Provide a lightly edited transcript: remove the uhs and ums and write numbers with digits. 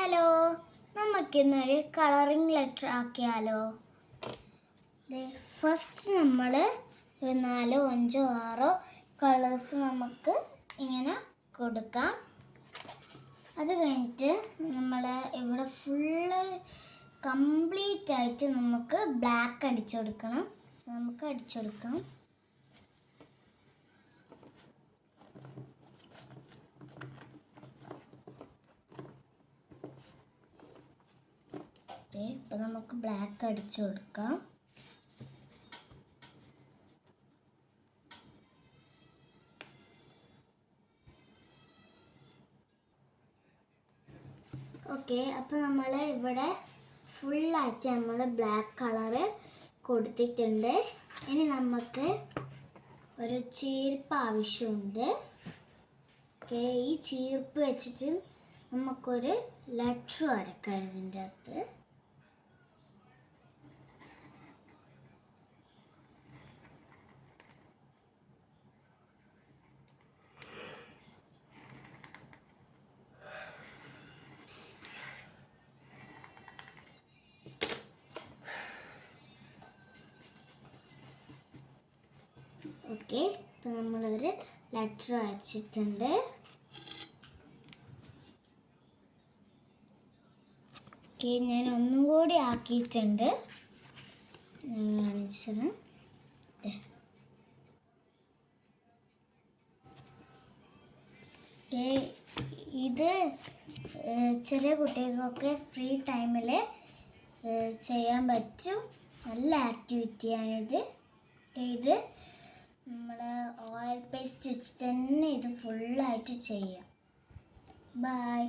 Hello, നമുക്കിന്നൊരു colouring letter ആക്കിയാലോ? First നമ്മൾ ഒരു 4, 5, 6 കളേഴ്സ് നമുക്ക് ഇങ്ങനെ കൊടുക്കാം. അത് കഴിഞ്ഞിട്ട് നമ്മൾ ഇവിടെ ഫുള്ള് കംപ്ലീറ്റ് ആയിട്ട് നമുക്ക് ബ്ലാക്ക് അടിച്ചു കൊടുക്കണം. നമുക്ക് അടിച്ചു കൊടുക്കാം. ഇപ്പം നമുക്ക് ബ്ലാക്ക് അടിച്ചു കൊടുക്കാം. ഓക്കെ, അപ്പോൾ നമ്മൾ ഇവിടെ ഫുള്ളായിട്ട് നമ്മൾ ബ്ലാക്ക് കളറ് കൊടുത്തിട്ടുണ്ട്. ഇനി നമുക്ക് ഒരു ചീർപ്പ് ആവശ്യമുണ്ട്. ഓക്കെ, ഈ ചീർപ്പ് വെച്ചിട്ട് നമുക്കൊരു ലെറ്റർ വരക്കണം ഇതിൻ്റെ അകത്ത്. ഓക്കെ, ഇപ്പം നമ്മളൊരു ലെറ്റർ അയച്ചിട്ടുണ്ട്. ഓക്കെ, ഞാൻ ഒന്നും കൂടി ആക്കിയിട്ടുണ്ട്. കാണിച്ചത് ഇത് ചെറിയ കുട്ടികൾക്കൊക്കെ ഫ്രീ ടൈമിൽ ചെയ്യാൻ പറ്റും. നല്ല ആക്ടിവിറ്റിയാണിത്. ഇത് നമ്മൾ ഓയിൽ പേസ്റ്റ് വെച്ചിട്ട് തന്നെ ഇത് ഫുള്ളായിട്ട് ചെയ്യാം. ബൈ.